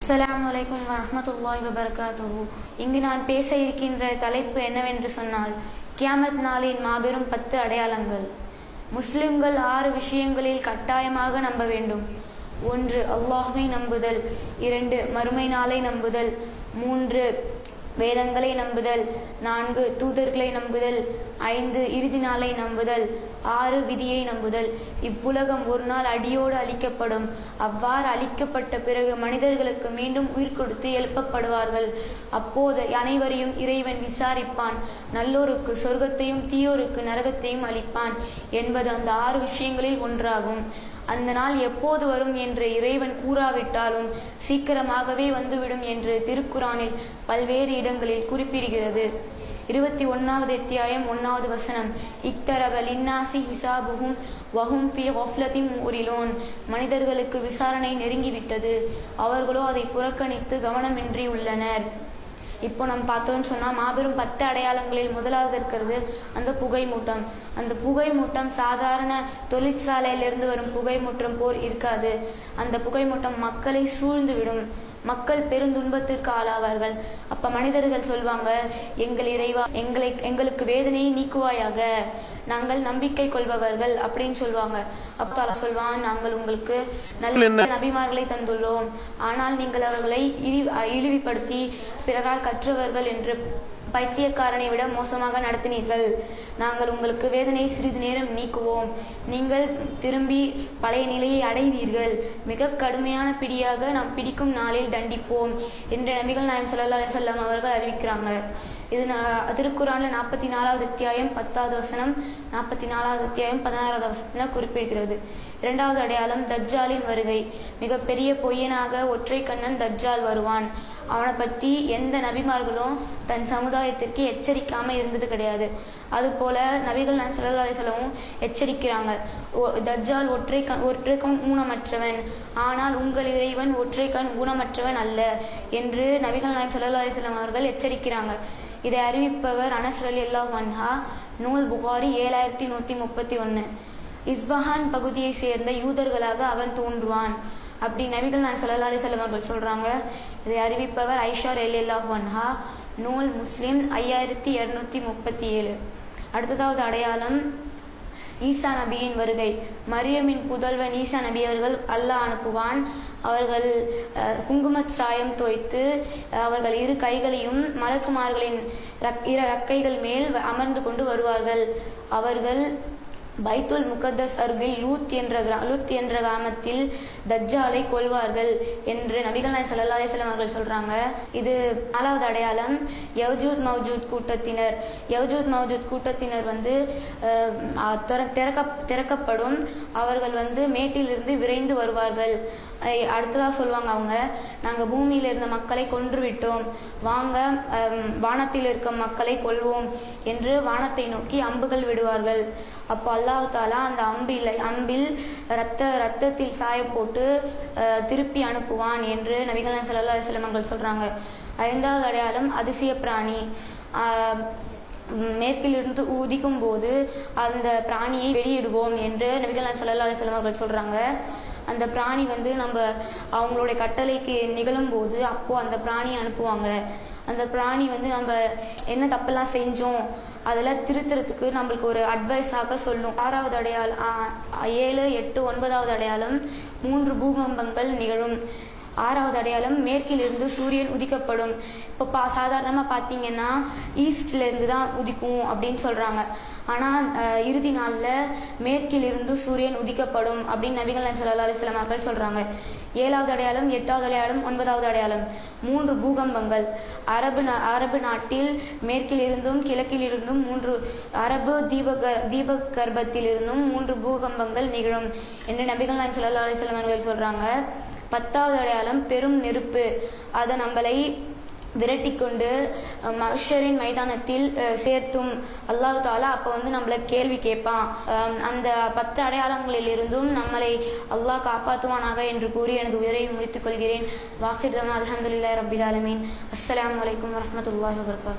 அஸ்ஸலாமு அலைக்கும் வரஹ்மத்துல்லாஹி வபரகாத்துஹு. இங்கு நான் பேச இருக்கின்ற தலைப்பு என்னவென்று சொன்னால், கியாமத் நாளின் மாபெரும் 10 அடையாளங்கள். முஸ்லிம்கள் 6 விஷயங்களில் கட்டாயமாக நம்ப வேண்டும். 1. அல்லாஹ்வை நம்புதல். 2. மறுமை நாளை நம்புதல். 3. வேதங்களை நம்புதல். 4. தூதர்களை நம்புதல். 5. இறுதி நாளை நம்புதல். 6. விதியை நம்புதல். இவ்வுலகம் ஒரு நாள் அடியோடு அழிக்கப்படும். அவ்வாறு அழிக்கப்பட்ட பிறகு மனிதர்களுக்கு மீண்டும் உயிர் கொடுத்து எழுப்பப்படுவார்கள். அப்போது அனைவரையும் இறைவன் விசாரிப்பான். நல்லோருக்கு சொர்க்கத்தையும் தீயோருக்கு நரகத்தையும் அளிப்பான் என்பது அந்த 6 விஷயங்களில் ஒன்றாகும். அந்த நாள் எப்போது வரும் என்று இறைவன் கூறாவிட்டாலும் சீக்கிரமாகவே வந்துவிடும் என்று திருக்குரானில் பல்வேறு இடங்களில் குறிப்பிடுகிறது. 21வது அத்தியாயம் 1வது வசனம், இக்தரப லின்னாசி ஹிசாபுஹும் வஹும் ஃபீ கஃப்லத்தின் முரிலூன். மனிதர்களுக்கு விசாரணை நெருங்கிவிட்டது, அவர்களோ அதை புறக்கணித்து கவனமின்றி உள்ளனர். இப்போ நம்ம பார்த்தோம்னு சொன்னால், மாபெரும் 10 அடையாளங்களில் முதலாவது இருக்கிறது அந்த புகை மூட்டம். அந்த புகை மூட்டம் சாதாரண தொழிற்சாலையிலிருந்து வரும் புகை மூட்டம் போல் இருக்காது. அந்த புகை மூட்டம் மக்களை சூழ்ந்து விடும். மக்கள் பெருந்துன்பத்திற்கு ஆளாவார்கள். அப்ப மனிதர்கள் சொல்வாங்க, எங்கள் இறைவா, எங்களுக்கு வேதனையை நீக்குவாயாக, நாங்கள் நம்பிக்கை கொள்பவர்கள் அப்படின்னு சொல்லுவாங்க. அப்ப சொல்வான், நாங்கள் உங்களுக்கு நல்ல நபிமார்களை தந்துள்ளோம், ஆனால் நீங்கள் அவர்களை இழிவுபடுத்தி பிறரால் கற்றவர்கள் என்று பைத்தியக்காரனை விட மோசமாக நடத்தினீர்கள். நாங்கள் உங்களுக்கு வேதனையை சிறிது நேரம் நீக்குவோம், நீங்கள் திரும்பி பழைய நிலையை அடைவீர்கள், மிக கடுமையான பிடியாக நாம் பிடிக்கும் நாளில் தண்டிப்போம் என்று நபிகள் நாயகம் ஸல்லல்லாஹு அலைஹி வஸல்லம் அவர்கள் அறிவிக்கிறாங்க. இது திருக்குரான்ல 44வது அத்தியாயம் 10வது வசனம், 44வது அத்தியாயம் 16வது வசனத்தில் குறிப்பிடுகிறது. 2வது அடையாளம் தஜ்ஜாலின் வருகை. மிகப்பெரிய பொய்யனாக ஒற்றை கண்ணன் தஜ்ஜால் வருவான். அவனை பற்றி எந்த நபிமார்களும் தன் சமுதாயத்திற்கு எச்சரிக்காம இருந்தது கிடையாது. அதுபோல நபிகள் நாயகம் ஸல்லல்லாஹு அலைஹி வஸல்லம் எச்சரிக்கிறாங்க, தஜ்ஜால் ஒற்றை கண் ஊனமற்றவன், ஆனால் உங்கள் இறைவன் ஒற்றை கண் ஊனமற்றவன் அல்ல என்று நபிகள் நாயகம் ஸல்லல்லாஹு அலைஹி வஸல்லம் அவர்கள் எச்சரிக்கிறாங்க. இதை அறிவிப்பவர் அனஸ் ரலியல்லாஹு அன்ஹு. நூல் புகாரி 7131. இஸ்பஹான் பகுதியை சேர்ந்த யூதர்களாக அவன் தோன்றுவான் அப்படி நபிகள் நாயகம் ஸல்லல்லாஹு அலைஹி வஸல்லம் அவர்கள் சொல்றாங்க. இதை அறிவிப்பவர் ஐஷா ரலியல்லாஹு அன்ஹா. நூல் முஸ்லிம் 5237. அடுத்ததாவது அடையாளம் ஈசா நபியின் வருகை. மரியமின் புதல்வன் ஈசா நபி அவர்கள் அல்லாஹ் அனுப்புவான். அவர்கள் குங்குமச்சாயம் தோய்த்து அவர்கள் 2 கைகளையும் மலக்குமார்களின் இறக்கைகள் மேல் அமர்ந்து கொண்டு வருவார்கள். அவர்கள் பைத்துல் முகத்தஸ் அருகில் லூத் என்ற கிராமத்தில் தஜ்ஜாலை கொல்வார்கள் என்று நபிகள் நாயகம் ஸல்லல்லாஹு அலைஹி வஸல்லம் அவர்கள் சொல்றாங்க. இது 4வது அடையாளம் யஜூஜ் மௌஜூஜ் கூட்டத்தினர். யஜூஜ் மௌஜூஜ் கூட்டத்தினர் திறக்கப்படும். அவர்கள் மேட்டிலிருந்து விரைந்து வருவார்கள். அடுத்ததாக சொல்லுவாங்க, அவங்க, நாங்கள் பூமியில் இருந்த மக்களை கொன்று விட்டோம், வாங்க வானத்தில் இருக்கும் மக்களை கொல்வோம் என்று வானத்தை நோக்கி அம்புகள் விடுவார்கள். அப்போ அல்லாஹ் தாலா அந்த அம்பில் ரத்தத்தில் சாய போட்டு திருப்பி அனுப்புவான் என்று நபிகள் நாயகம் ஸல்லல்லாஹு அலைஹி வஸல்லம் அவர்கள் சொல்றாங்க. 5வது அடையாளம் அதிசய பிராணி. மேற்கிலிருந்து ஊதிக்கும் போது அந்த பிராணியை வெளியிடுவோம் என்று நபிகள் நாயகம் ஸல்லல்லாஹு அலைஹி வஸல்லம் அவர்கள் சொல்றாங்க. அந்த பிராணி நம்ம அவங்களுடைய கட்டளைக்கு நிகழும் போது அப்போ அந்த பிராணியை அனுப்புவாங்க. அந்த பிராணி நம்ம என்ன தப்பெல்லாம் செஞ்சோம் அதெல்லாம் திருத்துறதுக்கு நம்மளுக்கு ஒரு அட்வைஸாக சொல்லும். 6வது அடையாளம் 7, 8, 9வது அடையாளம் 3 பூகம்பங்கள் நிகழும். 6வது அடையாளம் மேற்கிலிருந்து சூரியன் உதிக்கப்படும். இப்போ சாதாரணமாக பார்த்தீங்கன்னா ஈஸ்ட்ல இருந்து தான் உதிக்கும் அப்படின்னு சொல்றாங்க. ஆனால் இறுதி நாளில் மேற்கிலிருந்து சூரியன் உதிக்கப்படும் அப்படின்னு நபிகள் நாயகம் ஸல்லல்லாஹு அலைஹி வஸல்லம் அவர்கள் சொல்றாங்க. 7வது அடையாளம், 8வது அடையாளம், 9வது அடையாளம் 3 பூகம்பங்கள். அரபு நாட்டில் மேற்கிலிருந்தும் கிழக்கிலிருந்தும் 3 அரபு தீபகற்பத்திலிருந்தும் 3 பூகம்பங்கள் நிகழும் என்று நபிகள் நாயகம் ஸல்லல்லாஹு அலைஹி வஸல்லம் அவர்கள் சொல்றாங்க. 10வது அடையாளம் பெரும் நெருப்பு. அதை நம்மளை விரட்டி கொண்டு மஹ்ஷரின் மைதானத்தில் சேர்த்தும் அல்லாஹ் தாலா அப்போ நம்மளை கேள்வி கேட்பான். அந்த 10 அடையாளங்களில் இருந்தும் நம்மளை அல்லாஹ் காப்பாற்றுவானாக என்று கூறி எனது உயிரை முடித்துக் கொள்கிறேன். வாஹிர் தவனா அல்ஹம்துலில்லாஹி ரப்பில் ஆலமீன். அஸ்ஸலாமு அலைக்கும் வரஹ்மத்துல்லாஹி வபரகாத்துஹு.